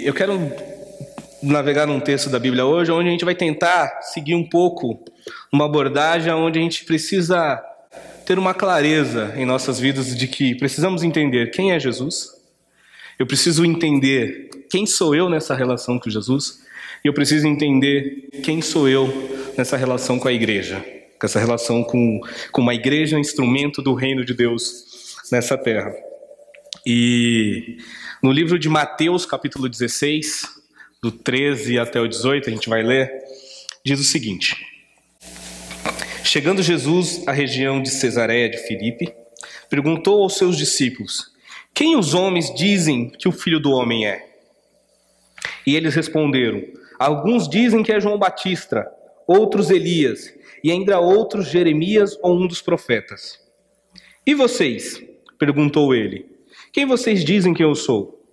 E eu quero navegar num texto da Bíblia hoje, onde a gente vai tentar seguir um pouco uma abordagem onde a gente precisa ter uma clareza em nossas vidas de que precisamos entender quem é Jesus. Eu preciso entender quem sou eu nessa relação com Jesus. E eu preciso entender quem sou eu nessa relação com a igreja. Com essa relação com uma igreja, instrumento do reino de Deus nessa terra. E no livro de Mateus, capítulo 16, do 13 até o 18, a gente vai ler, diz o seguinte: Chegando Jesus à região de Cesareia de Filipe, perguntou aos seus discípulos: Quem os homens dizem que o Filho do Homem é? E eles responderam: Alguns dizem que é João Batista, outros Elias, e ainda outros Jeremias ou um dos profetas. E vocês? Perguntou ele. Quem vocês dizem que eu sou?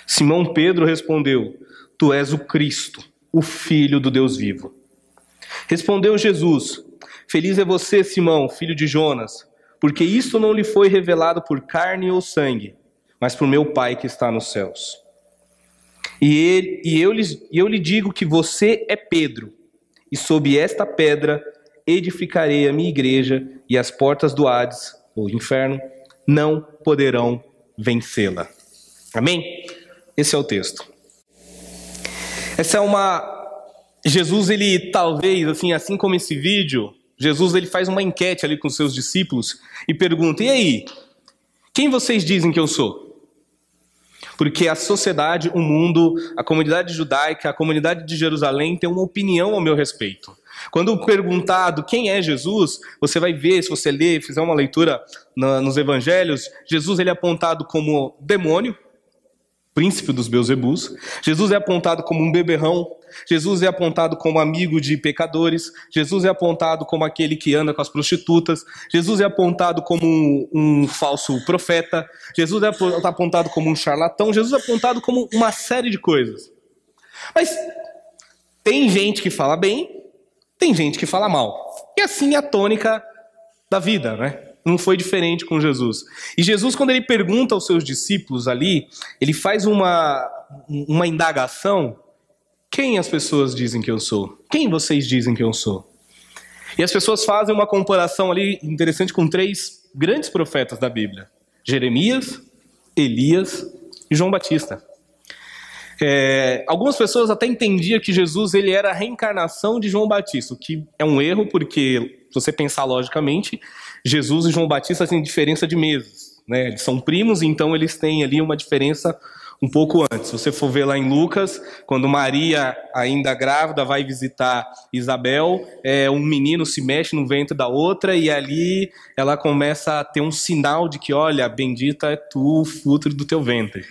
Simão Pedro respondeu: Tu és o Cristo, o Filho do Deus vivo. Respondeu Jesus: Feliz é você, Simão, filho de Jonas, porque isto não lhe foi revelado por carne ou sangue, mas por meu Pai que está nos céus. E eu lhe digo que você é Pedro, e sob esta pedra edificarei a minha igreja, e as portas do Hades, ou inferno, não poderão vencê-la. Amém? Esse é o texto. Essa é Jesus, ele talvez, assim como esse vídeo, Jesus ele faz uma enquete ali com seus discípulos e pergunta: e aí, quem vocês dizem que eu sou? Porque a sociedade, o mundo, a comunidade judaica, a comunidade de Jerusalém tem uma opinião ao meu respeito. Quando perguntado quem é Jesus, você vai ver, se você ler, fizer uma leitura nos evangelhos, Jesus ele é apontado como demônio, príncipe dos Beelzebus. Jesus é apontado como um beberrão. Jesus é apontado como amigo de pecadores. Jesus é apontado como aquele que anda com as prostitutas. Jesus é apontado como um falso profeta. Jesus é apontado como um charlatão. Jesus é apontado como uma série de coisas. Mas tem gente que fala bem, tem gente que fala mal. E assim é a tônica da vida, né? Não foi diferente com Jesus. E Jesus, quando ele pergunta aos seus discípulos ali, ele faz uma indagação: quem as pessoas dizem que eu sou? Quem vocês dizem que eu sou? E as pessoas fazem uma comparação ali interessante com 3 grandes profetas da Bíblia: Jeremias, Elias e João Batista. Algumas pessoas até entendiam que Jesus ele era a reencarnação de João Batista, o que é um erro, porque se você pensar logicamente, Jesus e João Batista têm diferença de meses, né? Eles são primos, então eles têm ali uma diferença um pouco antes. Se você for ver lá em Lucas, quando Maria, ainda grávida, vai visitar Isabel, um menino se mexe no ventre da outra e ali ela começa a ter um sinal de que, olha, bendita é tu, o fruto do teu ventre,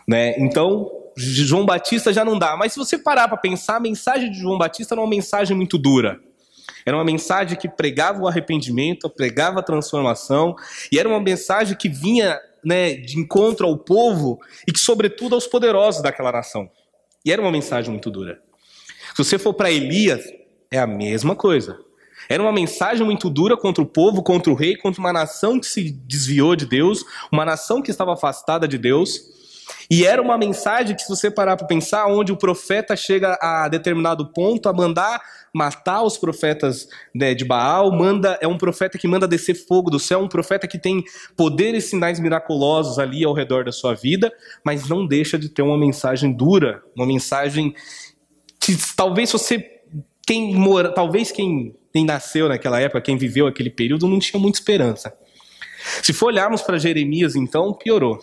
né? Então, João Batista já não dá. Mas se você parar para pensar, a mensagem de João Batista era uma mensagem muito dura. Era uma mensagem que pregava o arrependimento, pregava a transformação, e era uma mensagem que vinha, né, de encontro ao povo e que, sobretudo, aos poderosos daquela nação. E era uma mensagem muito dura. Se você for para Elias, é a mesma coisa. Era uma mensagem muito dura contra o povo, contra o rei, contra uma nação que se desviou de Deus, uma nação que estava afastada de Deus. E era uma mensagem que, se você parar para pensar, onde o profeta chega a determinado ponto a mandar matar os profetas, né, de Baal, é um profeta que manda descer fogo do céu, um profeta que tem poderes e sinais miraculosos ali ao redor da sua vida, mas não deixa de ter uma mensagem dura, uma mensagem que talvez quem nasceu naquela época, quem viveu aquele período, não tinha muita esperança. Se for olharmos para Jeremias, então, piorou.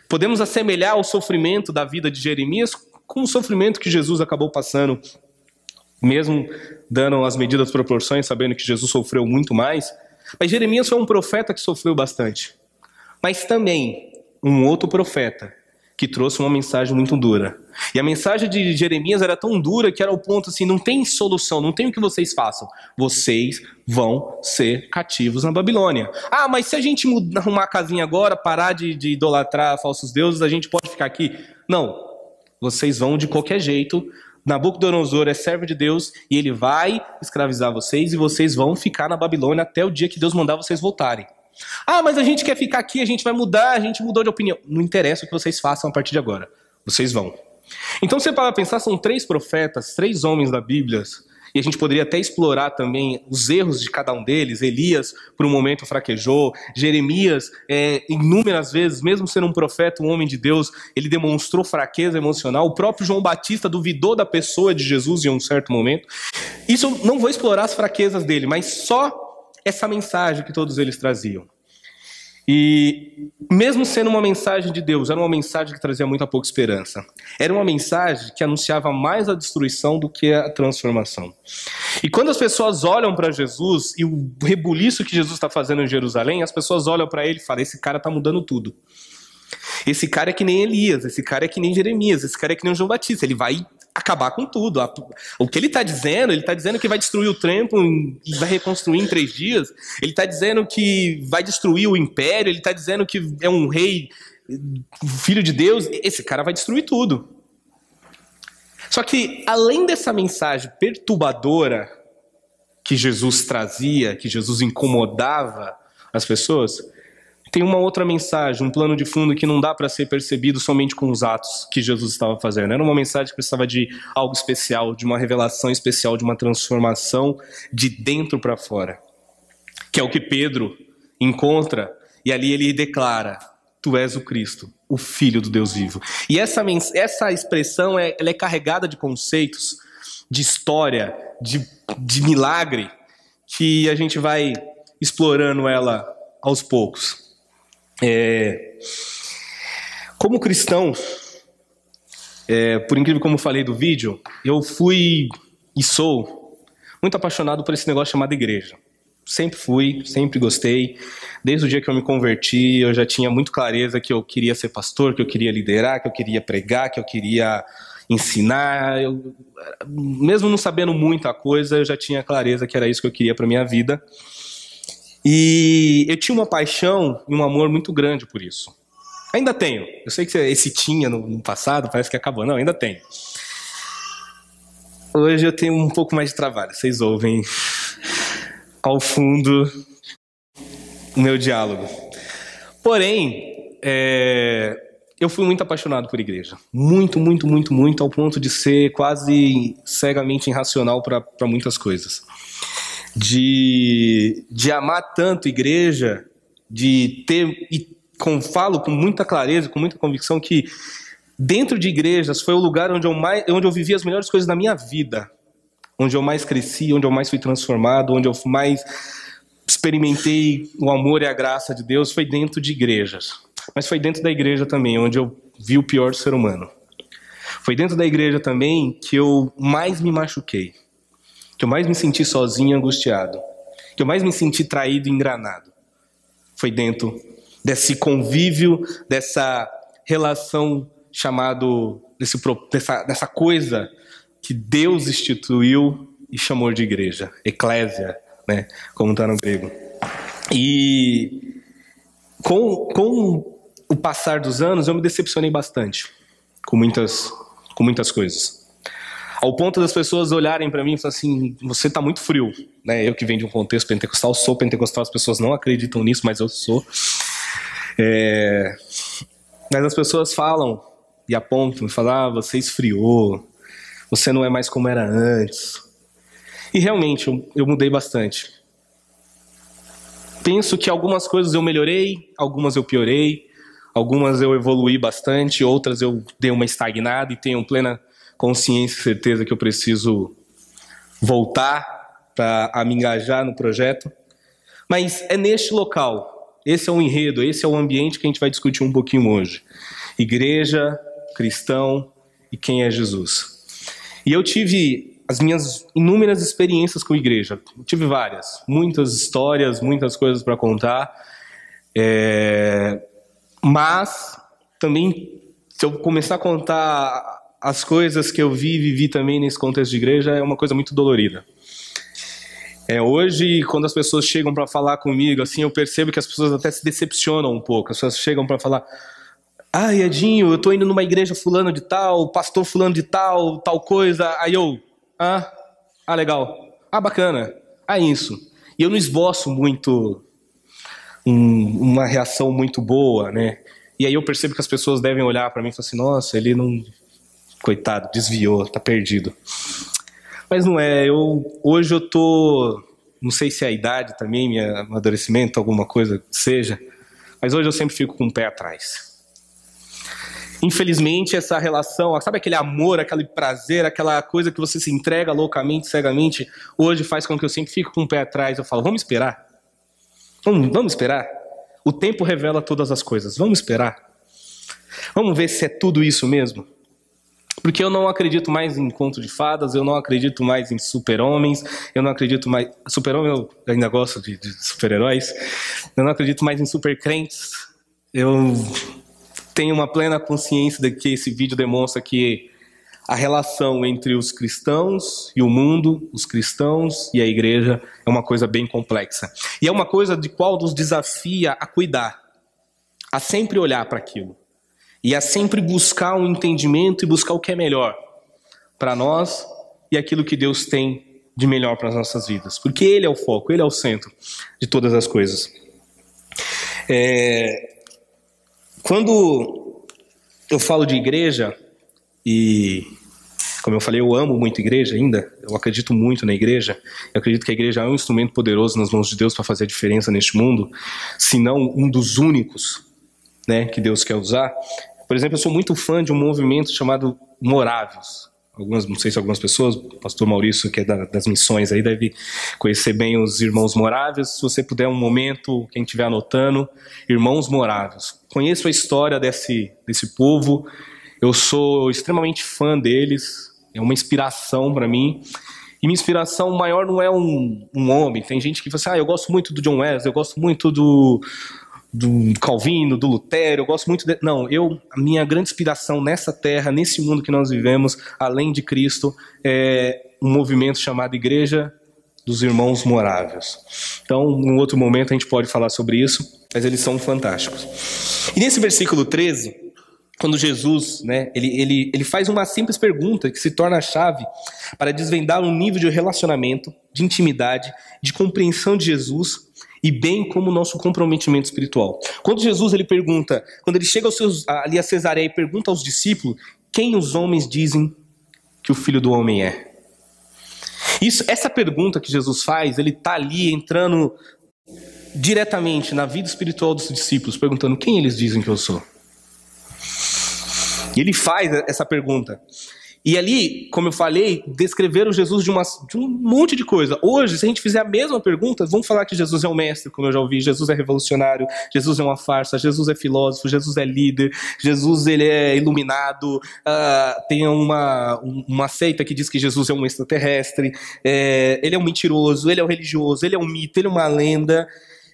Podemos assemelhar o sofrimento da vida de Jeremias com o sofrimento que Jesus acabou passando, mesmo dando as medidas proporções, sabendo que Jesus sofreu muito mais. Mas Jeremias foi um profeta que sofreu bastante. Mas também um outro profeta que trouxe uma mensagem muito dura. E a mensagem de Jeremias era tão dura que era o ponto assim: não tem solução, não tem o que vocês façam. Vocês vão ser cativos na Babilônia. Ah, mas se a gente arrumar a casinha agora, parar de idolatrar falsos deuses, a gente pode ficar aqui? Não. Vocês vão de qualquer jeito. Nabucodonosor é servo de Deus e ele vai escravizar vocês e vocês vão ficar na Babilônia até o dia que Deus mandar vocês voltarem. Ah, mas a gente quer ficar aqui, a gente vai mudar, a gente mudou de opinião. Não interessa o que vocês façam a partir de agora. Vocês vão. Então, você para pensar, são 3 profetas, 3 homens da Bíblia, e a gente poderia até explorar também os erros de cada um deles. Elias, por um momento, fraquejou. Jeremias, inúmeras vezes, mesmo sendo um profeta, um homem de Deus, ele demonstrou fraqueza emocional. O próprio João Batista duvidou da pessoa de Jesus em um certo momento. Isso eu não vou explorar as fraquezas dele, mas só essa mensagem que todos eles traziam. E mesmo sendo uma mensagem de Deus, era uma mensagem que trazia muita pouca esperança. Era uma mensagem que anunciava mais a destruição do que a transformação. E quando as pessoas olham para Jesus e o rebuliço que Jesus está fazendo em Jerusalém, as pessoas olham para ele e falam: esse cara está mudando tudo. Esse cara é que nem Elias, esse cara é que nem Jeremias, esse cara é que nem João Batista, ele vai acabar com tudo. O que ele está dizendo que vai destruir o templo e vai reconstruir em 3 dias, ele está dizendo que vai destruir o império, ele está dizendo que é um rei, filho de Deus, esse cara vai destruir tudo. Só que, além dessa mensagem perturbadora que Jesus trazia, que Jesus incomodava as pessoas, tem uma outra mensagem, um plano de fundo que não dá para ser percebido somente com os atos que Jesus estava fazendo. Era uma mensagem que precisava de algo especial, de uma revelação especial, de uma transformação de dentro para fora. Que é o que Pedro encontra, e ali ele declara: tu és o Cristo, o Filho do Deus vivo. E essa expressão ela é carregada de conceitos, de história, de milagre, que a gente vai explorando ela aos poucos. Como cristão, por incrível como eu falei do vídeo, eu fui e sou muito apaixonado por esse negócio chamado igreja. Sempre fui, sempre gostei. Desde o dia que eu me converti, eu já tinha muito clareza que eu queria ser pastor, que eu queria liderar, que eu queria pregar, que eu queria ensinar. Mesmo não sabendo muita coisa, eu já tinha clareza que era isso que eu queria para minha vida. E eu tinha uma paixão e um amor muito grande por isso. Ainda tenho. Eu sei que esse tinha no passado, parece que acabou. Não, ainda tenho. Hoje eu tenho um pouco mais de trabalho. Vocês ouvem ao fundo o meu diálogo. Porém, eu fui muito apaixonado por igreja. Muito, muito, muito, muito, ao ponto de ser quase cegamente irracional para muitas coisas. De amar tanto igreja, de ter, falo com muita clareza, com muita convicção, que dentro de igrejas foi o lugar onde eu vivi as melhores coisas da minha vida, onde eu mais cresci, onde eu mais fui transformado, onde eu mais experimentei o amor e a graça de Deus, foi dentro de igrejas. Mas foi dentro da igreja também, onde eu vi o pior do ser humano. Foi dentro da igreja também que eu mais me machuquei, que eu mais me senti sozinho e angustiado, que eu mais me senti traído e engranado. Foi dentro desse convívio, dessa relação dessa coisa que Deus instituiu e chamou de igreja, eclésia, né, como está no grego. E com o passar dos anos, eu me decepcionei bastante com muitas coisas. Ao ponto das pessoas olharem para mim e falarem assim: você está muito frio, né? Eu que venho de um contexto pentecostal, sou pentecostal, as pessoas não acreditam nisso, mas eu sou. Mas as pessoas falam e apontam e falam: você esfriou, você não é mais como era antes. E realmente, eu mudei bastante. Penso que algumas coisas eu melhorei, algumas eu piorei, algumas eu evoluí bastante, outras eu dei uma estagnada e tenho plena consciência e certeza que eu preciso voltar a me engajar no projeto. Mas é neste local, esse é o enredo, esse é o ambiente que a gente vai discutir um pouquinho hoje. Igreja, cristão e quem é Jesus. E eu tive as minhas inúmeras experiências com igreja. Eu tive várias, muitas histórias, muitas coisas para contar. Mas também, se eu começar a contar as coisas que eu vivi também nesse contexto de igreja, é uma coisa muito dolorida. Hoje, quando as pessoas chegam para falar comigo, assim, eu percebo que as pessoas até se decepcionam um pouco. As pessoas chegam para falar: ah, Edinho, eu tô indo numa igreja fulano de tal, pastor fulano de tal coisa. Aí eu: legal. Bacana. Isso. E eu não esboço muito uma reação muito boa, né? E aí eu percebo que as pessoas devem olhar para mim e falar assim: nossa, ele não Coitado, desviou, tá perdido. Mas não é, hoje eu tô, não sei se é a idade também, meu amadurecimento, alguma coisa que seja, mas hoje eu sempre fico com o pé atrás. Infelizmente, essa relação, sabe aquele amor, aquele prazer, aquela coisa que você se entrega loucamente, cegamente, hoje faz com que eu sempre fique com o pé atrás. Eu falo, vamos esperar. Vamos esperar. O tempo revela todas as coisas. Vamos esperar. Vamos ver se é tudo isso mesmo. Porque eu não acredito mais em conto de fadas, eu não acredito mais em super-homens, eu não acredito mais... Super-homem eu ainda gosto de super-heróis. Eu não acredito mais em super-crentes. Eu tenho uma plena consciência de que esse vídeo demonstra que a relação entre os cristãos e o mundo, os cristãos e a igreja, é uma coisa bem complexa. E é uma coisa de qual nos desafia a cuidar, a sempre olhar para aquilo. E a sempre buscar um entendimento e buscar o que é melhor para nós e aquilo que Deus tem de melhor para as nossas vidas. Porque Ele é o foco, Ele é o centro de todas as coisas. Quando eu falo de igreja, e como eu falei, eu amo muito a igreja ainda, eu acredito muito na igreja, eu acredito que a igreja é um instrumento poderoso nas mãos de Deus para fazer a diferença neste mundo, se não um dos únicos, né, que Deus quer usar. Por exemplo, eu sou muito fã de um movimento chamado Morávios. Não sei se algumas pessoas, o pastor Maurício, que é das missões aí, deve conhecer bem os Irmãos Morávios. Se você puder um momento, quem estiver anotando, Irmãos Morávios. Conheço a história desse povo, eu sou extremamente fã deles, é uma inspiração para mim. E minha inspiração maior não é um homem. Tem gente que fala assim, eu gosto muito do John Wesley, eu gosto muito do Calvino, do Lutero, eu gosto muito de... Não, a minha grande inspiração nessa terra, nesse mundo que nós vivemos, além de Cristo, é um movimento chamado Igreja dos Irmãos Morávios. Então, num outro momento a gente pode falar sobre isso, mas eles são fantásticos. E nesse versículo 13, quando Jesus, né, ele faz uma simples pergunta que se torna a chave para desvendar um nível de relacionamento, de intimidade, de compreensão de Jesus, e bem como o nosso comprometimento espiritual. Quando Jesus quando ele chega ali a Cesareia e pergunta aos discípulos, quem os homens dizem que o Filho do Homem é? Essa pergunta que Jesus faz, ele está ali entrando diretamente na vida espiritual dos discípulos, perguntando quem eles dizem que eu sou. E ele faz essa pergunta. E ali, como eu falei, descreveram Jesus de um monte de coisa. Hoje, se a gente fizer a mesma pergunta, vamos falar que Jesus é um mestre, como eu já ouvi, Jesus é revolucionário, Jesus é uma farsa, Jesus é filósofo, Jesus é líder, Jesus ele é iluminado, tem uma seita que diz que Jesus é um extraterrestre, ele é um mentiroso, ele é um religioso, ele é um mito, ele é uma lenda.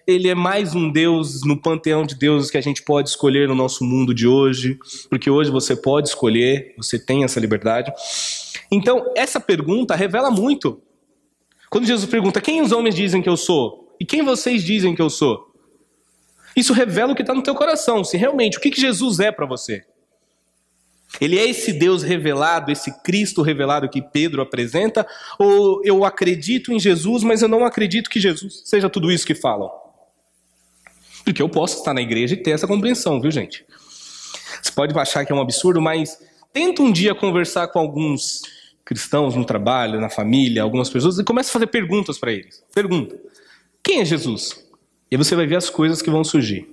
Ele é mais um Deus no panteão de deuses que a gente pode escolher no nosso mundo de hoje, porque hoje você pode escolher, você tem essa liberdade. Então, essa pergunta revela muito. Quando Jesus pergunta, quem os homens dizem que eu sou? E quem vocês dizem que eu sou? Isso revela o que está no teu coração, se realmente, o que Jesus é para você. Ele é esse Deus revelado, esse Cristo revelado que Pedro apresenta, ou eu acredito em Jesus, mas eu não acredito que Jesus seja tudo isso que falam? Porque eu posso estar na igreja e ter essa compreensão, viu, gente? Você pode achar que é um absurdo, mas tenta um dia conversar com alguns cristãos no trabalho, na família, algumas pessoas, e começa a fazer perguntas para eles. Pergunta, quem é Jesus? E aí você vai ver as coisas que vão surgir.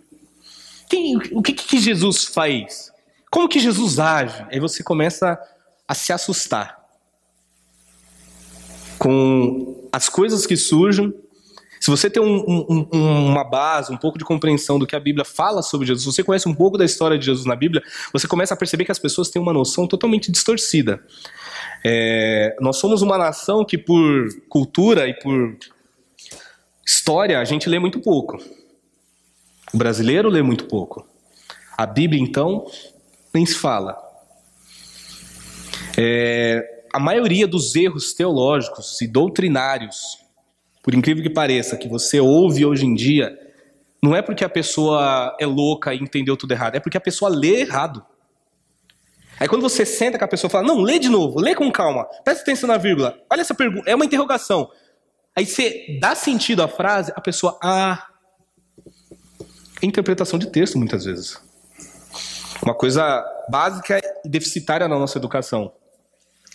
O que Jesus faz? Como que Jesus age? Aí você começa a se assustar com as coisas que surgem. Se você tem uma base, um pouco de compreensão do que a Bíblia fala sobre Jesus, você conhece um pouco da história de Jesus na Bíblia, você começa a perceber que as pessoas têm uma noção totalmente distorcida. Nós somos uma nação que por cultura e por história a gente lê muito pouco. O brasileiro lê muito pouco. A Bíblia, então, nem se fala. A maioria dos erros teológicos e doutrinários, por incrível que pareça, que você ouve hoje em dia, não é porque a pessoa é louca e entendeu tudo errado, é porque a pessoa lê errado. Aí quando você senta com a pessoa e fala, não, lê de novo, lê com calma, presta atenção na vírgula, olha essa pergunta, é uma interrogação. Aí você dá sentido à frase, a pessoa, é interpretação de texto muitas vezes. Uma coisa básica deficitária na nossa educação.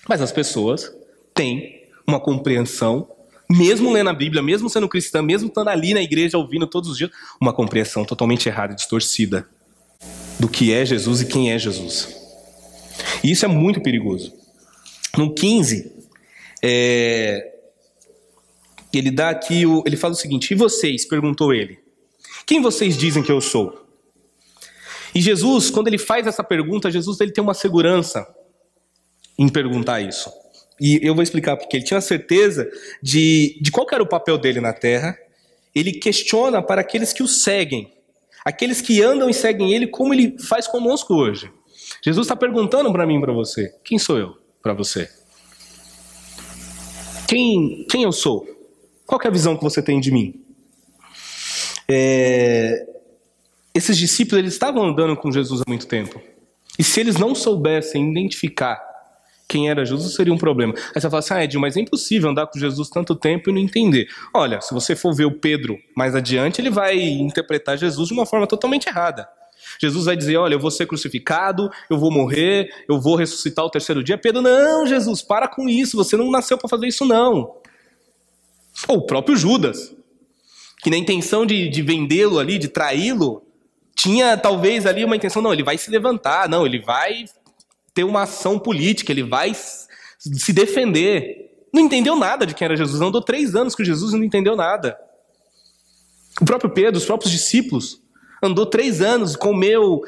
Mas as pessoas têm uma compreensão, mesmo lendo a Bíblia, mesmo sendo cristã, mesmo estando ali na igreja ouvindo todos os dias, uma compreensão totalmente errada e distorcida do que é Jesus e quem é Jesus. E isso é muito perigoso. No 15, ele dá aqui, ele fala o seguinte: e vocês? Perguntou ele. Quem vocês dizem que eu sou? E Jesus, quando ele faz essa pergunta, Jesus ele tem uma segurança em perguntar isso. E eu vou explicar porque ele tinha certeza de qual que era o papel dele na terra. Ele questiona para aqueles que o seguem, aqueles que andam e seguem ele, como ele faz conosco hoje. Jesus está perguntando para mim e para você: quem sou eu para você? Quem eu sou? Qual que é a visão que você tem de mim? Esses discípulos, eles estavam andando com Jesus há muito tempo. E se eles não soubessem identificar quem era Jesus, seria um problema. Aí você fala assim: Edinho, mas é impossível andar com Jesus tanto tempo e não entender. Olha, se você for ver o Pedro mais adiante, ele vai interpretar Jesus de uma forma totalmente errada. Jesus vai dizer: olha, eu vou ser crucificado, eu vou morrer, eu vou ressuscitar ao terceiro dia. Pedro: não, Jesus, para com isso, você não nasceu para fazer isso não. Ou o próprio Judas, que na intenção de vendê-lo ali, de traí-lo, tinha talvez ali uma intenção: não, ele vai se levantar, não, ele vai ter uma ação política, ele vai se defender. Não entendeu nada de quem era Jesus, andou 3 anos com Jesus e não entendeu nada. O próprio Pedro, os próprios discípulos, andou 3 anos, comeu,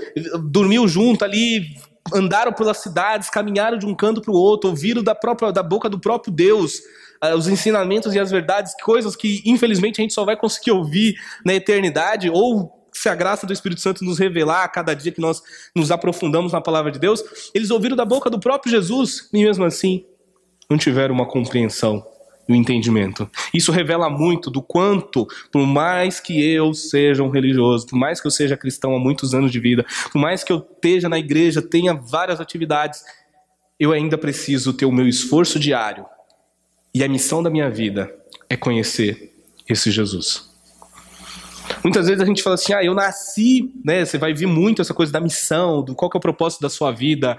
dormiu junto ali, andaram pelas cidades, caminharam de um canto para o outro, ouviram da boca do próprio Deus os ensinamentos e as verdades, coisas que infelizmente a gente só vai conseguir ouvir na eternidade, ou se a graça do Espírito Santo nos revelar a cada dia que nós nos aprofundamos na palavra de Deus. Eles ouviram da boca do próprio Jesus e mesmo assim não tiveram uma compreensão e um entendimento. Isso revela muito do quanto, por mais que eu seja um religioso, por mais que eu seja cristão há muitos anos de vida, por mais que eu esteja na igreja, tenha várias atividades, eu ainda preciso ter o meu esforço diário. E a missão da minha vida é conhecer esse Jesus. Muitas vezes a gente fala assim: eu nasci, né? Você vai ver muito essa coisa da missão, do qual que é o propósito da sua vida.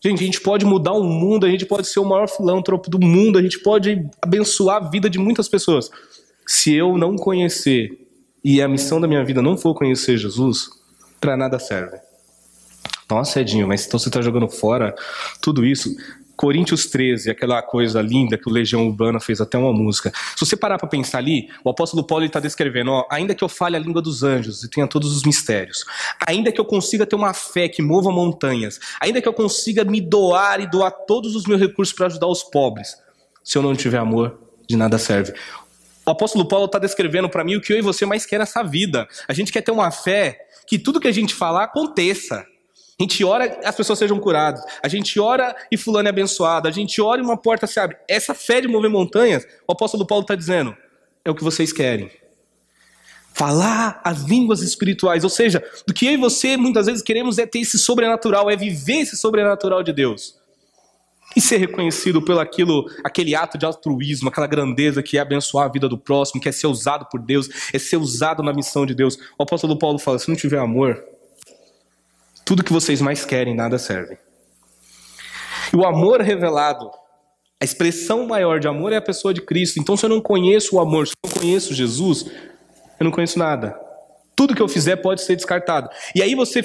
Gente, a gente pode mudar o mundo, a gente pode ser o maior filântropo do mundo, a gente pode abençoar a vida de muitas pessoas. Se eu não conhecer, e a missão da minha vida não for conhecer Jesus, para nada serve. Nossa, Edinho, mas então você está jogando fora tudo isso? Coríntios 13, aquela coisa linda que o Legião Urbana fez até uma música. Se você parar para pensar ali, o apóstolo Paulo está descrevendo: ainda que eu fale a língua dos anjos e tenha todos os mistérios, ainda que eu consiga ter uma fé que mova montanhas, ainda que eu consiga me doar e doar todos os meus recursos para ajudar os pobres, se eu não tiver amor, de nada serve. O apóstolo Paulo está descrevendo para mim o que eu e você mais quer nessa vida. A gente quer ter uma fé que tudo que a gente falar aconteça. A gente ora e as pessoas sejam curadas. A gente ora e fulano é abençoado. A gente ora e uma porta se abre. Essa fé de mover montanhas, o apóstolo Paulo está dizendo, é o que vocês querem. Falar as línguas espirituais. Ou seja, do que eu e você muitas vezes queremos é ter esse sobrenatural, é viver esse sobrenatural de Deus. E ser reconhecido pelo aquele ato de altruísmo, aquela grandeza que é abençoar a vida do próximo, que é ser usado por Deus, é ser usado na missão de Deus. O apóstolo Paulo fala: se não tiver amor, tudo que vocês mais querem, nada serve. E o amor revelado, a expressão maior de amor é a pessoa de Cristo. Então, se eu não conheço o amor, se eu não conheço Jesus, eu não conheço nada. Tudo que eu fizer pode ser descartado. E aí você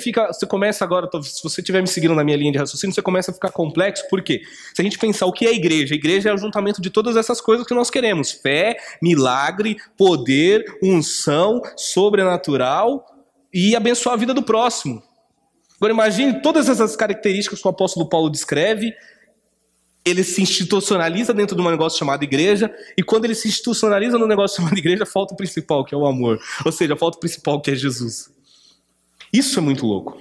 começa agora, se você estiver me seguindo na minha linha de raciocínio, você começa a ficar complexo. Por quê? Se a gente pensar o que é a igreja é o juntamento de todas essas coisas que nós queremos: fé, milagre, poder, unção, sobrenatural e abençoar a vida do próximo. Agora imagine todas essas características que o apóstolo Paulo descreve. Ele se institucionaliza dentro de um negócio chamado igreja, e quando ele se institucionaliza no negócio chamado igreja, falta o principal, que é o amor. Ou seja, falta o principal, que é Jesus. Isso é muito louco.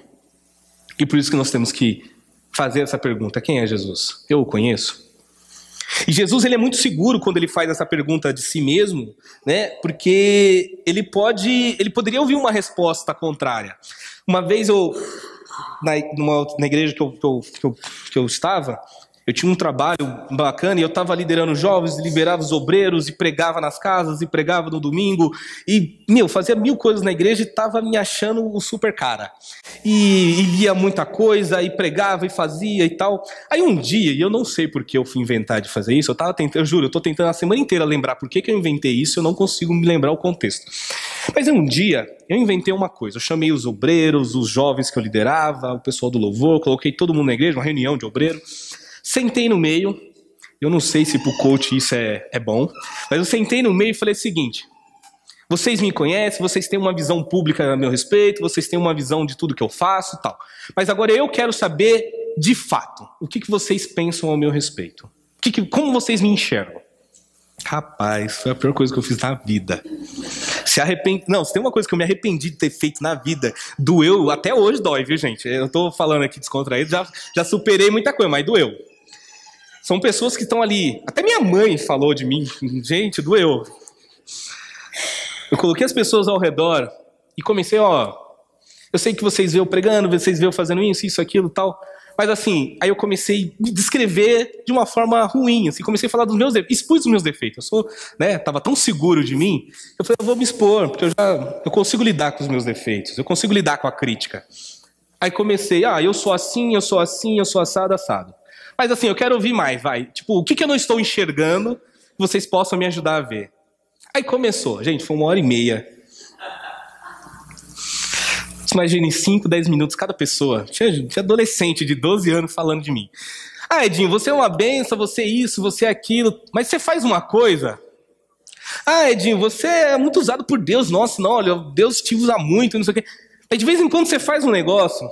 E por isso que nós temos que fazer essa pergunta: quem é Jesus? Eu o conheço? E Jesus, ele é muito seguro quando ele faz essa pergunta de si mesmo, né? Porque ele poderia ouvir uma resposta contrária. Uma vez na igreja que eu estava, Eu tinha um trabalho bacana e eu estava liderando jovens, liberava os obreiros e pregava nas casas e pregava no domingo. E, fazia 1000 coisas na igreja e estava me achando o super cara. E lia muita coisa e pregava e fazia e tal. Aí um dia, e eu não sei por que eu fui inventar de fazer isso, eu juro, eu estou tentando a semana inteira lembrar por que eu inventei isso, eu não consigo me lembrar o contexto. Mas um dia, eu inventei uma coisa, eu chamei os obreiros, os jovens que eu liderava, o pessoal do louvor, coloquei todo mundo na igreja, uma reunião de obreiro. Sentei no meio, eu não sei se pro coach isso é bom, mas eu sentei no meio e falei o seguinte: vocês me conhecem, vocês têm uma visão pública a meu respeito, vocês têm uma visão de tudo que eu faço e tal. Mas agora eu quero saber, de fato, o que vocês pensam ao meu respeito. Como vocês me enxergam? Rapaz, foi a pior coisa que eu fiz na vida. Não, se tem uma coisa que eu me arrependi de ter feito na vida, doeu, até hoje dói, viu, gente? Eu tô falando aqui descontraído, já superei muita coisa, mas doeu. São pessoas que estão ali. Até minha mãe falou de mim. Gente, doeu. Eu coloquei as pessoas ao redor e comecei, eu sei que vocês veem eu pregando, vocês veem eu fazendo isso, aquilo, tal. Mas assim, aí eu comecei a me descrever de uma forma ruim, assim, comecei a falar dos meus defeitos, expus os meus defeitos. Tava tão seguro de mim, eu falei, eu vou me expor, porque eu consigo lidar com os meus defeitos, eu consigo lidar com a crítica. Aí comecei, eu sou assim, eu sou assim, eu sou assado, assado. Mas assim, eu quero ouvir mais, vai. Tipo, o que eu não estou enxergando que vocês possam me ajudar a ver? Aí começou, gente, foi 1h30. Imagine 5, 10 minutos cada pessoa. Tinha adolescente de 12 anos falando de mim. Edinho, você é uma benção, você é isso, você é aquilo, mas você faz uma coisa. Edinho, você é muito usado por Deus. Nossa, não, olha, Deus te usa muito, não sei o quê. Aí de vez em quando você faz um negócio.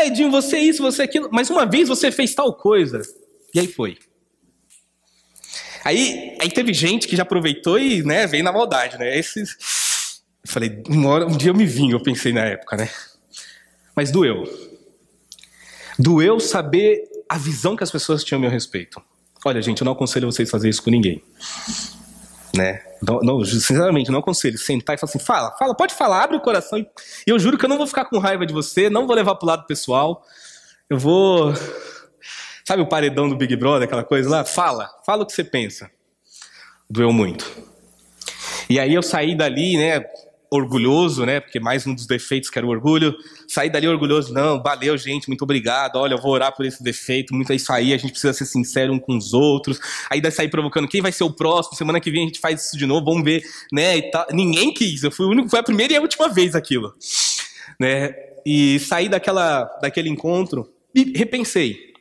Edinho, você é isso, você é aquilo, mas uma vez você fez tal coisa. E aí foi. Aí teve gente que já aproveitou e, veio na maldade, Eu falei, um dia eu me vingo, eu pensei na época, Mas doeu. Doeu saber a visão que as pessoas tinham a meu respeito. Olha, gente, eu não aconselho vocês a fazer isso com ninguém. Não, sinceramente, não aconselho. Sentar e falar assim, fala, pode falar, abre o coração. E eu juro que eu não vou ficar com raiva de você, não vou levar pro lado pessoal. Eu vou... Sabe o paredão do Big Brother, aquela coisa lá? Fala o que você pensa. Doeu muito. E aí eu saí dali, orgulhoso, porque mais um dos defeitos que era o orgulho. Saí dali orgulhoso, não, valeu, gente, muito obrigado, olha, eu vou orar por esse defeito, muito é isso aí, a gente precisa ser sincero um com os outros. Aí daí sair provocando, quem vai ser o próximo, semana que vem a gente faz isso de novo, vamos ver, e tal. Ninguém quis, eu fui o único, foi a primeira e a última vez aquilo, E saí daquele encontro e repensei.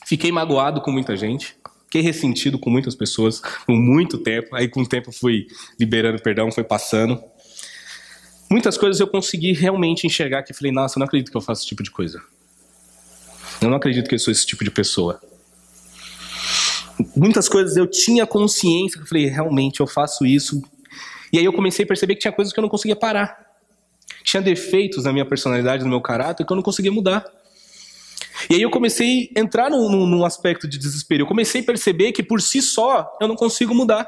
Fiquei magoado com muita gente, fiquei ressentido com muitas pessoas por muito tempo, aí com o tempo fui liberando perdão, foi passando. Muitas coisas eu consegui realmente enxergar que falei, nossa, eu não acredito que eu faço esse tipo de coisa. Eu não acredito que eu sou esse tipo de pessoa. Muitas coisas eu tinha consciência que eu falei, realmente eu faço isso. E aí eu comecei a perceber que tinha coisas que eu não conseguia parar. Tinha defeitos na minha personalidade, no meu caráter, que eu não conseguia mudar. E aí eu comecei a entrar num aspecto de desespero. Eu comecei a perceber que por si só eu não consigo mudar.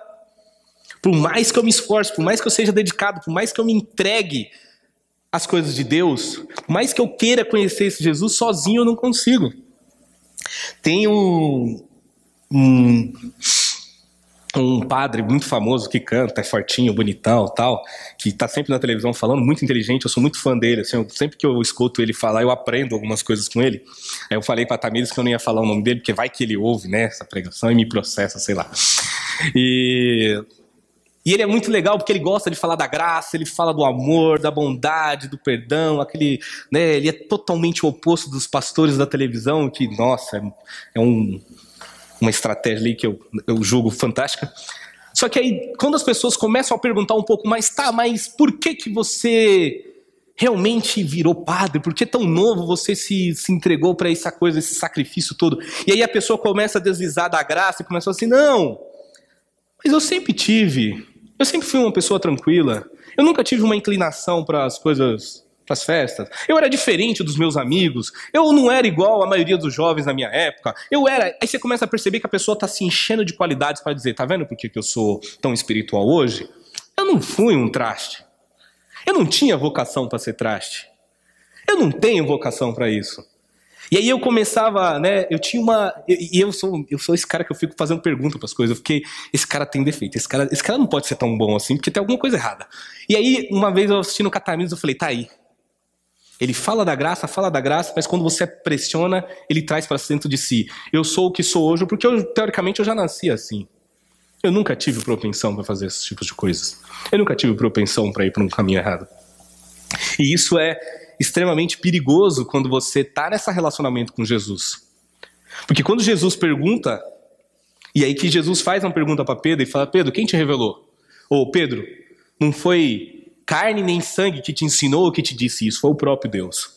Por mais que eu me esforce, por mais que eu seja dedicado, por mais que eu me entregue às coisas de Deus, por mais que eu queira conhecer esse Jesus, sozinho eu não consigo. Tem um padre muito famoso que canta, é fortinho, bonitão, tal, que tá sempre na televisão falando, muito inteligente, eu sou muito fã dele, assim, sempre que eu escuto ele falar, eu aprendo algumas coisas com ele. Aí eu falei pra Tamires que eu não ia falar o nome dele, porque vai que ele ouve, essa pregação e me processa, sei lá. E ele é muito legal porque ele gosta de falar da graça, ele fala do amor, da bondade, do perdão, ele é totalmente o oposto dos pastores da televisão, que, nossa, é uma estratégia ali que eu julgo fantástica. Só que aí, quando as pessoas começam a perguntar um pouco mais, mas por que você realmente virou padre? Por que tão novo você se entregou para essa coisa, esse sacrifício todo? E aí a pessoa começa a deslizar da graça e começa assim, não, mas eu sempre fui uma pessoa tranquila, eu nunca tive uma inclinação para as coisas, para as festas, eu era diferente dos meus amigos, eu não era igual a maioria dos jovens na minha época, aí você começa a perceber que a pessoa está se enchendo de qualidades para dizer, tá vendo por que eu sou tão espiritual hoje? Eu não fui um traste, eu não tinha vocação para ser traste, eu não tenho vocação para isso. E aí eu começava, né, eu tinha uma... E eu sou esse cara que eu fico fazendo pergunta para as coisas. Eu fiquei, esse cara tem defeito, esse cara não pode ser tão bom assim, porque tem alguma coisa errada. E aí, uma vez eu assistindo o Cataminos, eu falei, tá aí. Ele fala da graça, mas quando você pressiona, ele traz para dentro de si. Eu sou o que sou hoje, porque teoricamente eu já nasci assim. Eu nunca tive propensão para fazer esses tipos de coisas. Eu nunca tive propensão para ir para um caminho errado. E isso é extremamente perigoso quando você está nesse relacionamento com Jesus. Porque quando Jesus pergunta, e aí que Jesus faz uma pergunta para Pedro e fala, Pedro, quem te revelou? Ou Pedro, não foi carne nem sangue que te ensinou ou que te disse isso, foi o próprio Deus.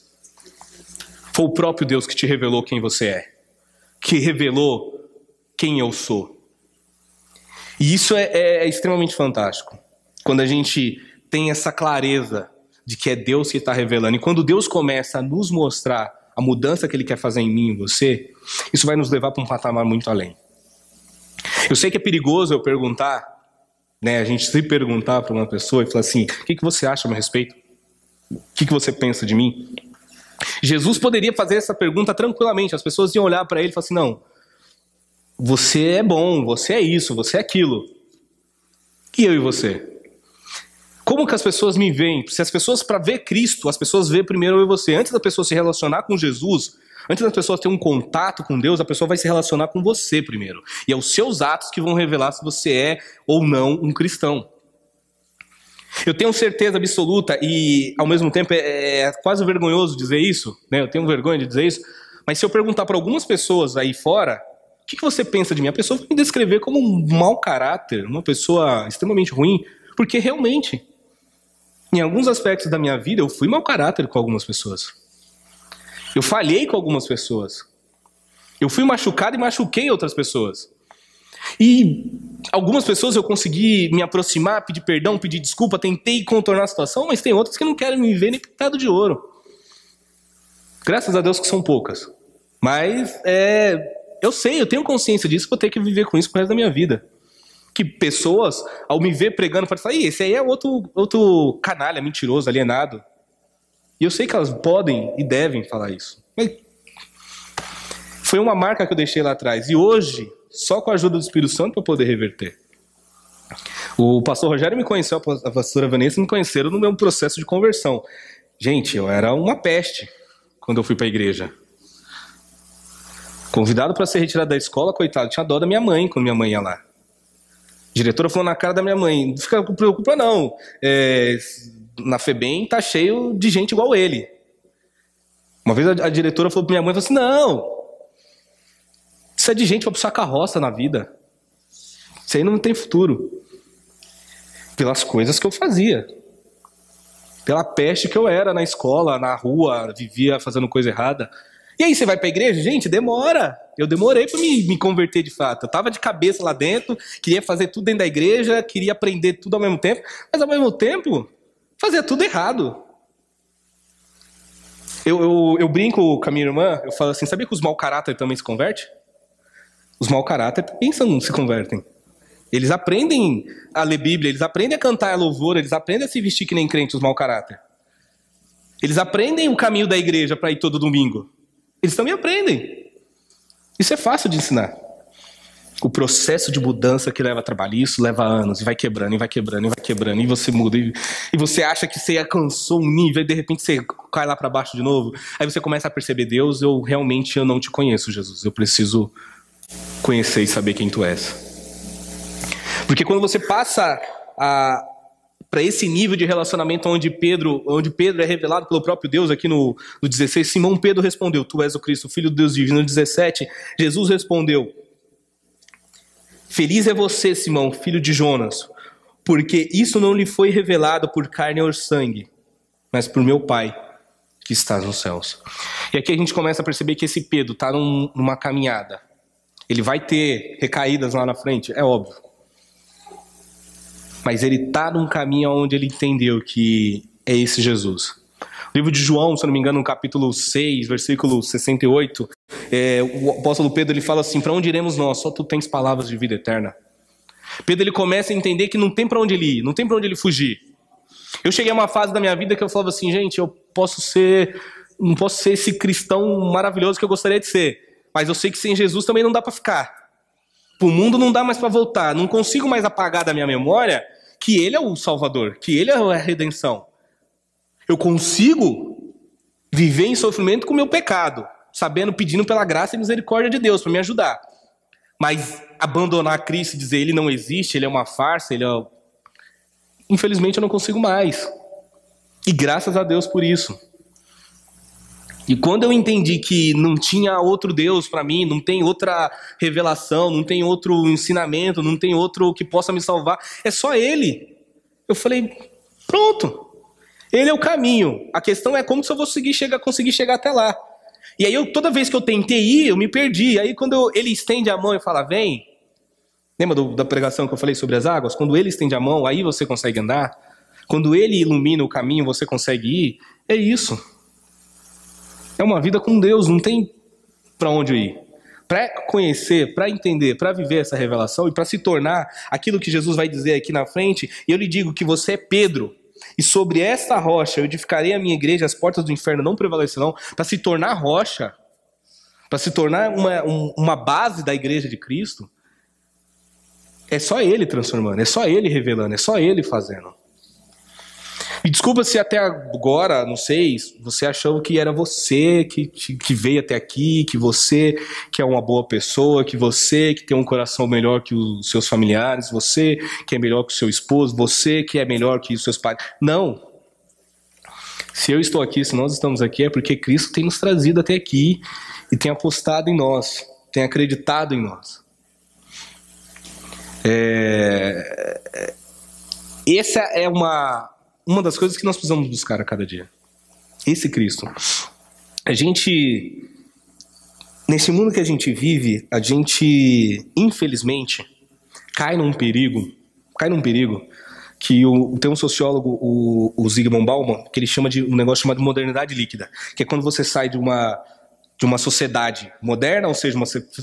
Foi o próprio Deus que te revelou quem você é, que revelou quem eu sou. E isso é extremamente fantástico, quando a gente tem essa clareza de que é Deus que está revelando. E quando Deus começa a nos mostrar a mudança que Ele quer fazer em mim e em você, isso vai nos levar para um patamar muito além. Eu sei que é perigoso eu perguntar, né, a gente se perguntar para uma pessoa e falar assim, o que você acha a meu respeito? O que você pensa de mim? Jesus poderia fazer essa pergunta tranquilamente, as pessoas iam olhar para Ele e falar assim, não, você é bom, você é isso, você é aquilo. E eu e você? Como que as pessoas me veem? Se as pessoas, para ver Cristo, as pessoas veem primeiro eu e você. Antes da pessoa se relacionar com Jesus, antes das pessoas ter um contato com Deus, a pessoa vai se relacionar com você primeiro. E é os seus atos que vão revelar se você é ou não um cristão. Eu tenho certeza absoluta, e ao mesmo tempo é quase vergonhoso dizer isso, né? Eu tenho vergonha de dizer isso, mas se eu perguntar para algumas pessoas aí fora, o que você pensa de mim? A pessoa vai me descrever como um mau caráter, uma pessoa extremamente ruim, porque realmente... Em alguns aspectos da minha vida, eu fui mau caráter com algumas pessoas. Eu falhei com algumas pessoas. Eu fui machucado e machuquei outras pessoas. E algumas pessoas eu consegui me aproximar, pedir perdão, pedir desculpa, tentei contornar a situação, mas tem outras que não querem me ver nem pintado de ouro. Graças a Deus que são poucas. Mas eu sei, eu tenho consciência disso, vou ter que viver com isso pro resto da minha vida. Que pessoas, ao me ver pregando, podem falar, esse aí é outro canalha, mentiroso, alienado. E eu sei que elas podem e devem falar isso. Mas foi uma marca que eu deixei lá atrás. E hoje, só com a ajuda do Espírito Santo para poder reverter. O pastor Rogério me conheceu, a pastora Vanessa me conheceram no meu processo de conversão. Gente, eu era uma peste quando eu fui para a igreja. Convidado para ser retirado da escola, coitado, tinha dó da minha mãe quando minha mãe ia lá. A diretora falou na cara da minha mãe, não fica preocupa não, na FEBEM tá cheio de gente igual ele. Uma vez a diretora falou pra minha mãe, falou assim, não, isso é de gente que vai pro carroça na vida, isso aí não tem futuro. Pelas coisas que eu fazia, pela peste que eu era na escola, na rua, vivia fazendo coisa errada. E aí, você vai pra igreja? Gente, demora. Eu demorei pra me converter de fato. Eu tava de cabeça lá dentro, queria fazer tudo dentro da igreja, queria aprender tudo ao mesmo tempo, mas ao mesmo tempo, fazia tudo errado. Eu brinco com a minha irmã, eu falo assim, sabia que os mau caráter também se convertem? Os mau caráter também se convertem. Eles aprendem a ler Bíblia, eles aprendem a cantar louvor, eles aprendem a se vestir que nem crente, os mau caráter. Eles aprendem o caminho da igreja para ir todo domingo. Eles também aprendem. Isso é fácil de ensinar. O processo de mudança que leva trabalho, isso leva anos, e vai quebrando, e vai quebrando, e vai quebrando, e você muda, e você acha que você alcançou um nível, e de repente você cai lá para baixo de novo. Aí você começa a perceber, Deus, eu não te conheço, Jesus. Eu preciso conhecer e saber quem tu és. Porque quando você passa para esse nível de relacionamento onde Pedro é revelado pelo próprio Deus, aqui no 16, Simão Pedro respondeu, tu és o Cristo, o Filho do Deus divino. No 17, Jesus respondeu, feliz é você, Simão, filho de Jonas, porque isso não lhe foi revelado por carne ou sangue, mas por meu Pai que está nos céus. E aqui a gente começa a perceber que esse Pedro está numa caminhada. Ele vai ter recaídas lá na frente, é óbvio. Mas ele está num caminho onde ele entendeu que é esse Jesus. O livro de João, se eu não me engano, no capítulo 6, versículo 68, o apóstolo Pedro ele fala assim, para onde iremos nós? Só tu tens palavras de vida eterna. Pedro ele começa a entender que não tem para onde ele ir, não tem para onde ele fugir. Eu cheguei a uma fase da minha vida que eu falava assim, gente, eu posso ser não posso ser esse cristão maravilhoso que eu gostaria de ser. Mas eu sei que sem Jesus também não dá para ficar. Para o mundo não dá mais para voltar. Não consigo mais apagar da minha memória que Ele é o Salvador, que Ele é a redenção. Eu consigo viver em sofrimento com o meu pecado, sabendo, pedindo pela graça e misericórdia de Deus para me ajudar. Mas abandonar Cristo e dizer Ele não existe, Ele é uma farsa, infelizmente eu não consigo mais. E graças a Deus por isso. E quando eu entendi que não tinha outro Deus para mim, não tem outra revelação, não tem outro ensinamento, não tem outro que possa me salvar, é só Ele. Eu falei, pronto, Ele é o caminho. A questão é como se eu vou conseguir chegar até lá. E aí toda vez que eu tentei ir, eu me perdi. Aí quando Ele estende a mão e fala, vem, lembra da pregação que eu falei sobre as águas? Quando Ele estende a mão, aí você consegue andar. Quando Ele ilumina o caminho, você consegue ir. É isso. É uma vida com Deus, não tem para onde ir. Para conhecer, para entender, para viver essa revelação e para se tornar aquilo que Jesus vai dizer aqui na frente, e eu lhe digo que você é Pedro, e sobre esta rocha eu edificarei a minha igreja, as portas do inferno não prevalecerão, para se tornar rocha, para se tornar uma base da igreja de Cristo, é só Ele transformando, é só Ele revelando, é só Ele fazendo. E desculpa se até agora, não sei, você achou que era você que veio até aqui, que você que é uma boa pessoa, que você que tem um coração melhor que os seus familiares, você que é melhor que o seu esposo, você que é melhor que os seus pais. Não. Se eu estou aqui, se nós estamos aqui, é porque Cristo tem nos trazido até aqui e tem apostado em nós, tem acreditado em nós. Essa é uma das coisas que nós precisamos buscar a cada dia. Esse Cristo. A gente, nesse mundo que a gente vive, a gente, infelizmente, cai num perigo, que tem um sociólogo, o Zygmunt Bauman, que ele chama de um negócio chamado modernidade líquida, que é quando você sai de uma sociedade moderna, ou seja,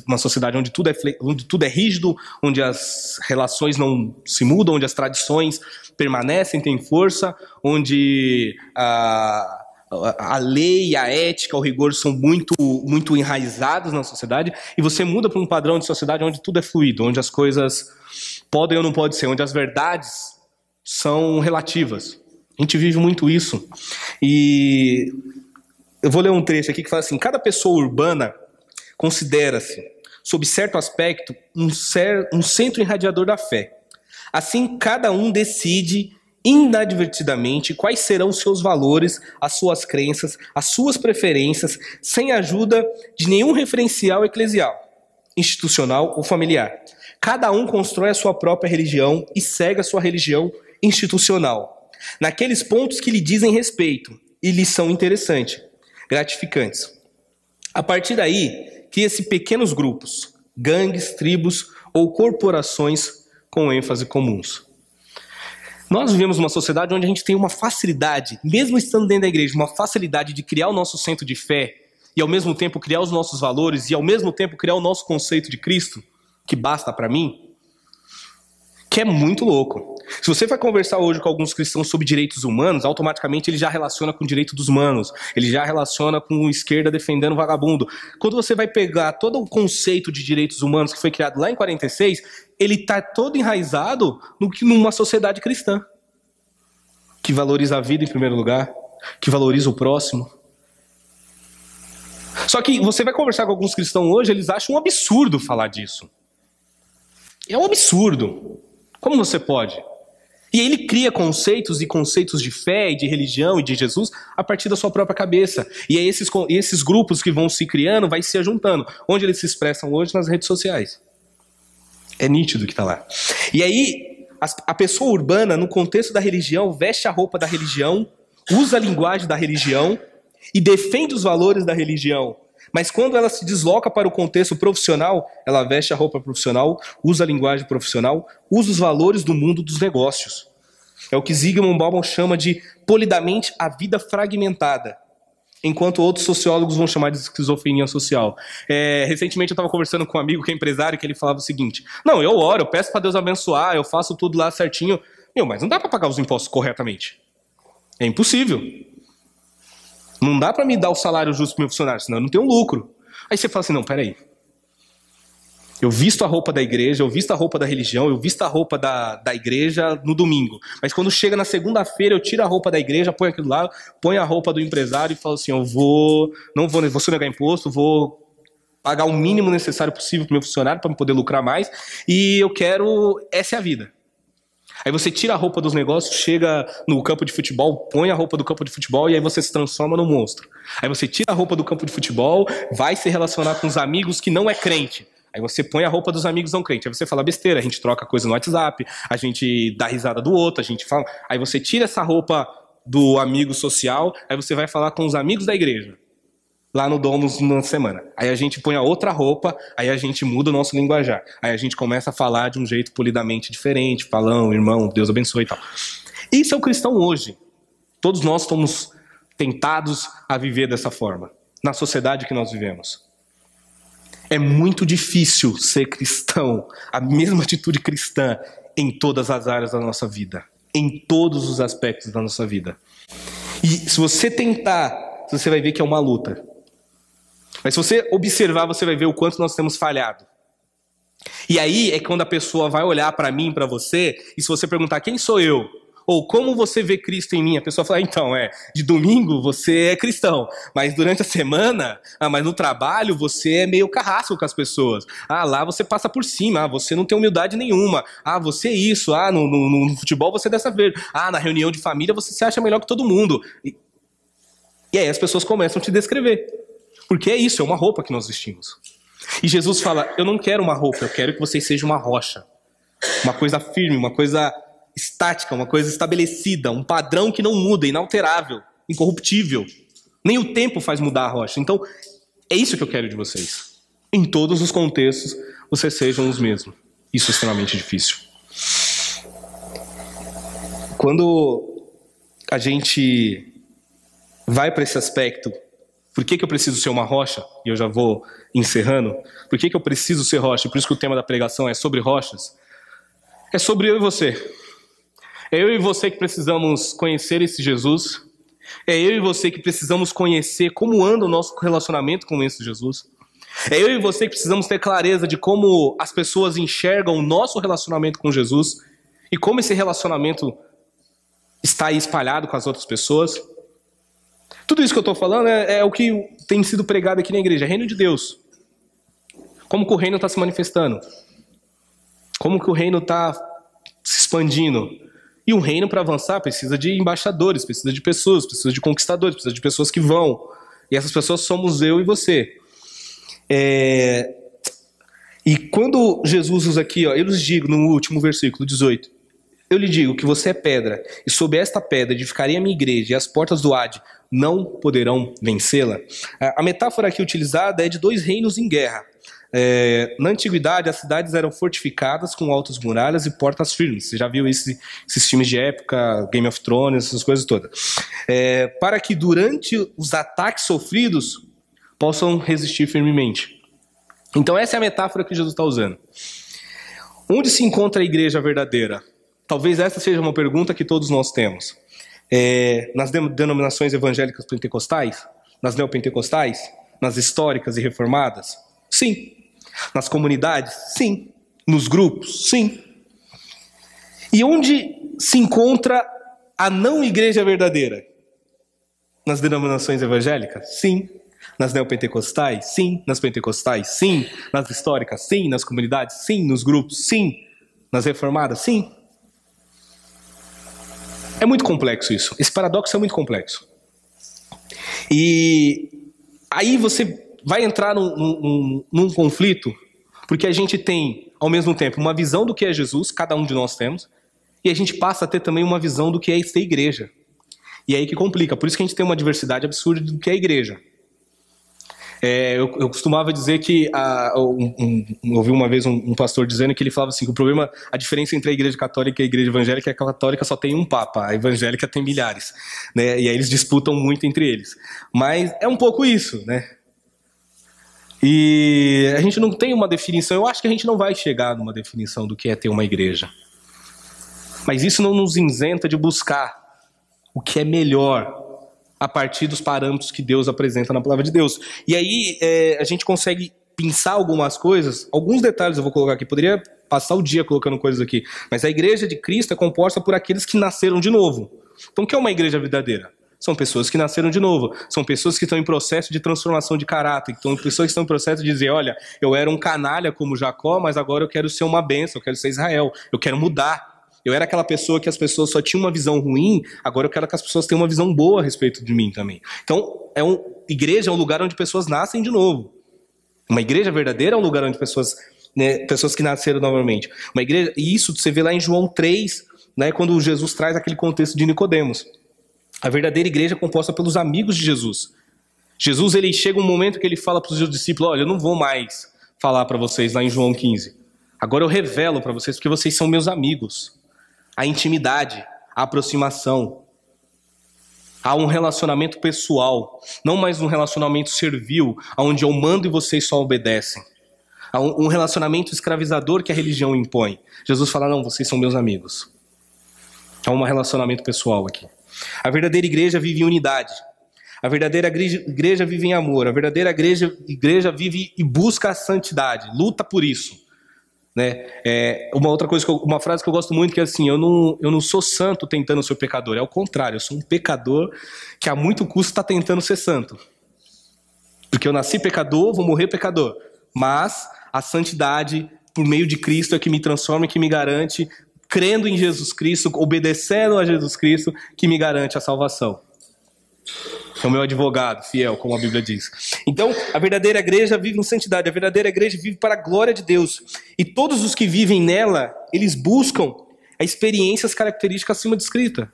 uma sociedade onde tudo é rígido, onde as relações não se mudam, onde as tradições permanecem, têm força, onde a lei, a ética, o rigor são muito enraizados na sociedade, e você muda para um padrão de sociedade onde tudo é fluido, onde as coisas podem ou não podem ser, onde as verdades são relativas. A gente vive muito isso. E eu vou ler um trecho aqui que fala assim: cada pessoa urbana considera-se, sob certo aspecto, um centro irradiador da fé. Assim, cada um decide inadvertidamente quais serão os seus valores, as suas crenças, as suas preferências, sem a ajuda de nenhum referencial eclesial, institucional ou familiar. Cada um constrói a sua própria religião e segue a sua religião institucional, naqueles pontos que lhe dizem respeito e lhe são interessantes, gratificantes. A partir daí, cria-se pequenos grupos, gangues, tribos ou corporações com ênfase comuns. Nós vivemos uma sociedade onde a gente tem uma facilidade, mesmo estando dentro da igreja, uma facilidade de criar o nosso centro de fé e ao mesmo tempo criar os nossos valores e ao mesmo tempo criar o nosso conceito de Cristo, que basta para mim, que é muito louco. Se você vai conversar hoje com alguns cristãos sobre direitos humanos, automaticamente ele já relaciona com o direito dos humanos, ele já relaciona com a esquerda defendendo o vagabundo. Quando você vai pegar todo o conceito de direitos humanos que foi criado lá em 46, ele está todo enraizado numa sociedade cristã, que valoriza a vida em primeiro lugar, que valoriza o próximo. Só que você vai conversar com alguns cristãos hoje, eles acham um absurdo falar disso. É um absurdo. Como você pode? E aí ele cria conceitos e conceitos de fé e de religião e de Jesus a partir da sua própria cabeça. E aí esses grupos que vão se criando, vai se ajuntando. Onde eles se expressam hoje? Nas redes sociais. É nítido que está lá. E aí a pessoa urbana, no contexto da religião, veste a roupa da religião, usa a linguagem da religião e defende os valores da religião. Mas quando ela se desloca para o contexto profissional, ela veste a roupa profissional, usa a linguagem profissional, usa os valores do mundo dos negócios. É o que Zygmunt Bauman chama de polidamente a vida fragmentada, enquanto outros sociólogos vão chamar de esquizofrenia social. Recentemente eu estava conversando com um amigo que é empresário, que ele falava o seguinte: não, eu oro, eu peço para Deus abençoar, eu faço tudo lá certinho. Mas não dá para pagar os impostos corretamente. É impossível. Não dá para me dar o salário justo pro meu funcionário, senão eu não tenho lucro. Aí você fala assim, não, peraí. Eu visto a roupa da igreja, eu visto a roupa da religião, eu visto a roupa da igreja no domingo. Mas quando chega na segunda-feira, eu tiro a roupa da igreja, ponho aquilo lá, ponho a roupa do empresário e falo assim, eu não vou sonegar imposto, vou pagar o mínimo necessário possível pro meu funcionário para poder lucrar mais. E essa é a vida. Aí você tira a roupa dos negócios, chega no campo de futebol, põe a roupa do campo de futebol e aí você se transforma no monstro. Aí você tira a roupa do campo de futebol, vai se relacionar com os amigos que não é crente. Aí você põe a roupa dos amigos não crentes. Aí você fala besteira, a gente troca coisa no WhatsApp, a gente dá risada do outro, a gente fala... Aí você tira essa roupa do amigo social, aí você vai falar com os amigos da igreja. Lá no Domus na semana. Aí a gente põe a outra roupa, aí a gente muda o nosso linguajar. Aí a gente começa a falar de um jeito polidamente diferente, falando, irmão, Deus abençoe e tal. Isso é o cristão hoje. Todos nós estamos tentados a viver dessa forma, na sociedade que nós vivemos. É muito difícil ser cristão, a mesma atitude cristã em todas as áreas da nossa vida, em todos os aspectos da nossa vida. E se você tentar, você vai ver que é uma luta. Mas se você observar, você vai ver o quanto nós temos falhado. E aí é quando a pessoa vai olhar para mim, para você, e se você perguntar quem sou eu, ou como você vê Cristo em mim, a pessoa fala, então, de domingo você é cristão, mas durante a semana, mas no trabalho você é meio carrasco com as pessoas. Lá você passa por cima, você não tem humildade nenhuma. Você é isso, no futebol você é dessa vez. Na reunião de família você se acha melhor que todo mundo. E aí as pessoas começam a te descrever. Porque é isso, é uma roupa que nós vestimos. E Jesus fala, eu não quero uma roupa, eu quero que vocês sejam uma rocha. Uma coisa firme, uma coisa estática, uma coisa estabelecida, um padrão que não muda, inalterável, incorruptível. Nem o tempo faz mudar a rocha. Então, é isso que eu quero de vocês. Em todos os contextos, vocês sejam os mesmos. Isso é extremamente difícil. Quando a gente vai para esse aspecto, por que eu preciso ser uma rocha? E eu já vou encerrando. Por que eu preciso ser rocha? Por isso que o tema da pregação é sobre rochas. É sobre eu e você. É eu e você que precisamos conhecer esse Jesus. É eu e você que precisamos conhecer como anda o nosso relacionamento com esse Jesus. É eu e você que precisamos ter clareza de como as pessoas enxergam o nosso relacionamento com Jesus e como esse relacionamento está aí espalhado com as outras pessoas. Tudo isso que eu estou falando é o que tem sido pregado aqui na igreja, reino de Deus. Como que o reino está se manifestando? Como que o reino está se expandindo? E um reino, para avançar, precisa de embaixadores, precisa de pessoas, precisa de conquistadores, precisa de pessoas que vão. E essas pessoas somos eu e você. E quando Jesus usa aqui, eu lhes digo no último versículo 18, eu lhe digo que você é pedra, e sob esta pedra edificarei a minha igreja, e as portas do Hade não poderão vencê-la. A metáfora aqui utilizada é de dois reinos em guerra. Na antiguidade, as cidades eram fortificadas com altas muralhas e portas firmes. Você já viu esses filmes de época, Game of Thrones, essas coisas todas. Para que durante os ataques sofridos possam resistir firmemente. Então essa é a metáfora que Jesus está usando. Onde se encontra a igreja verdadeira? Talvez essa seja uma pergunta que todos nós temos. Nas denominações evangélicas pentecostais? Nas neopentecostais? Nas históricas e reformadas? Sim. Nas comunidades? Sim. Nos grupos? Sim. E onde se encontra a não igreja verdadeira? Nas denominações evangélicas? Sim. Nas neopentecostais? Sim. Nas pentecostais? Sim. Nas históricas? Sim. Nas comunidades? Sim. Nos grupos? Sim. Nas reformadas? Sim. É muito complexo isso. Esse paradoxo é muito complexo. E aí você vai entrar num conflito, porque a gente tem, ao mesmo tempo, uma visão do que é Jesus, cada um de nós temos, e a gente passa a ter também uma visão do que é ser igreja. E é aí que complica. Por isso que a gente tem uma diversidade absurda do que é igreja. Eu costumava dizer que, eu ouvi uma vez um pastor dizendo que ele falava assim, que o problema, a diferença entre a igreja católica e a igreja evangélica é que a católica só tem um papa, a evangélica tem milhares, né? E aí eles disputam muito entre eles. Mas é um pouco isso, né? E a gente não tem uma definição, eu acho que a gente não vai chegar numa definição do que é ter uma igreja. Mas isso não nos isenta de buscar o que é melhor a partir dos parâmetros que Deus apresenta na palavra de Deus. E aí a gente consegue pensar algumas coisas, alguns detalhes eu vou colocar aqui, poderia passar o dia colocando coisas aqui, mas a igreja de Cristo é composta por aqueles que nasceram de novo. Então o que é uma igreja verdadeira? São pessoas que nasceram de novo, são pessoas que estão em processo de transformação de caráter, são pessoas que estão em processo de dizer, olha, eu era um canalha como Jacó, mas agora eu quero ser uma bênção, eu quero ser Israel, eu quero mudar. Eu era aquela pessoa que as pessoas só tinham uma visão ruim, agora eu quero que as pessoas tenham uma visão boa a respeito de mim também. Então, igreja é um lugar onde pessoas nascem de novo. Uma igreja verdadeira é um lugar onde pessoas que nasceram novamente. Uma igreja, e isso você vê lá em João 3, né, quando Jesus traz aquele contexto de Nicodemos. A verdadeira igreja é composta pelos amigos de Jesus. Jesus, ele chega um momento que ele fala para os seus discípulos, olha, eu não vou mais falar para vocês lá em João 15. Agora eu revelo para vocês porque vocês são meus amigos. A intimidade, a aproximação. Há um relacionamento pessoal, não mais um relacionamento servil, onde eu mando e vocês só obedecem. Há um relacionamento escravizador que a religião impõe. Jesus fala, não, vocês são meus amigos. Há um relacionamento pessoal aqui. A verdadeira igreja vive em unidade. A verdadeira igreja vive em amor. A verdadeira igreja vive e busca a santidade, luta por isso. Né? Uma frase que eu gosto muito que é assim, eu não sou santo tentando ser pecador, é o contrário, eu sou um pecador que a muito custo está tentando ser santo, porque eu nasci pecador, vou morrer pecador, mas a santidade por meio de Cristo é que me transforma e que me garante, crendo em Jesus Cristo, obedecendo a Jesus Cristo, que me garante a salvação. É o meu advogado fiel, como a Bíblia diz. Então, a verdadeira igreja vive em santidade, a verdadeira igreja vive para a glória de Deus. E todos os que vivem nela, eles buscam a experiências características acima descrita.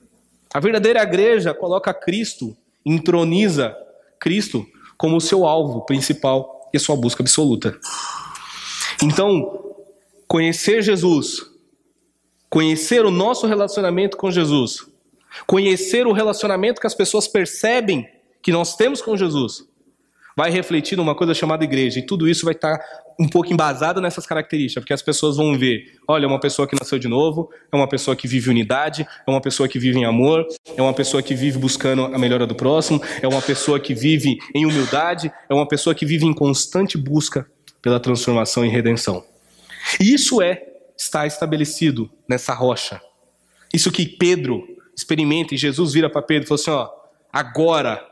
A verdadeira igreja coloca Cristo, entroniza Cristo como o seu alvo principal e a sua busca absoluta. Então, conhecer Jesus, conhecer o nosso relacionamento com Jesus, conhecer o relacionamento que as pessoas percebem que nós temos com Jesus, vai refletir numa coisa chamada igreja. E tudo isso vai estar um pouco embasado nessas características, porque as pessoas vão ver, olha, é uma pessoa que nasceu de novo, é uma pessoa que vive unidade, é uma pessoa que vive em amor, é uma pessoa que vive buscando a melhora do próximo, é uma pessoa que vive em humildade, é uma pessoa que vive em constante busca pela transformação e redenção. E isso está estabelecido nessa rocha. Isso que Pedro experimenta, e Jesus vira para Pedro e fala assim, agora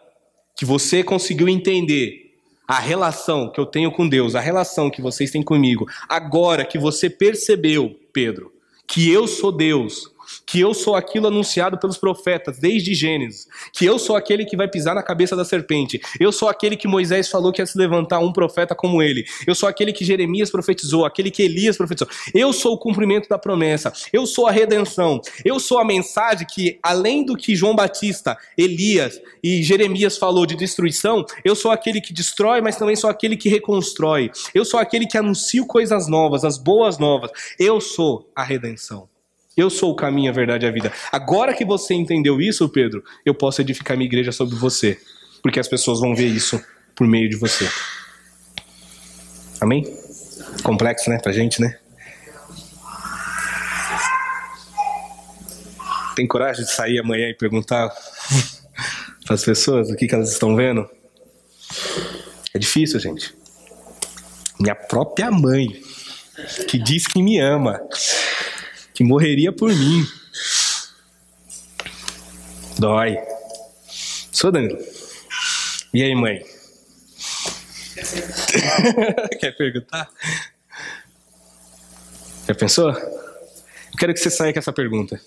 que você conseguiu entender a relação que eu tenho com Deus, a relação que vocês têm comigo, agora que você percebeu, Pedro, que eu sou Deus, que eu sou aquilo anunciado pelos profetas desde Gênesis, que eu sou aquele que vai pisar na cabeça da serpente, eu sou aquele que Moisés falou que ia se levantar um profeta como ele, eu sou aquele que Jeremias profetizou, aquele que Elias profetizou, eu sou o cumprimento da promessa, eu sou a redenção, eu sou a mensagem que, além do que João Batista, Elias e Jeremias falou de destruição, eu sou aquele que destrói, mas também sou aquele que reconstrói, eu sou aquele que anuncia coisas novas, as boas novas, eu sou a redenção. Eu sou o caminho, a verdade e a vida. Agora que você entendeu isso, Pedro, eu posso edificar minha igreja sobre você. Porque as pessoas vão ver isso por meio de você. Amém? Complexo, né? Pra gente, né? Tem coragem de sair amanhã e perguntar para as pessoas o que elas estão vendo? É difícil, gente. Minha própria mãe, que diz que me ama, que morreria por mim. Dói. Sou Danilo. E aí, mãe? Quer perguntar? Já pensou? Eu quero que você saia com essa pergunta.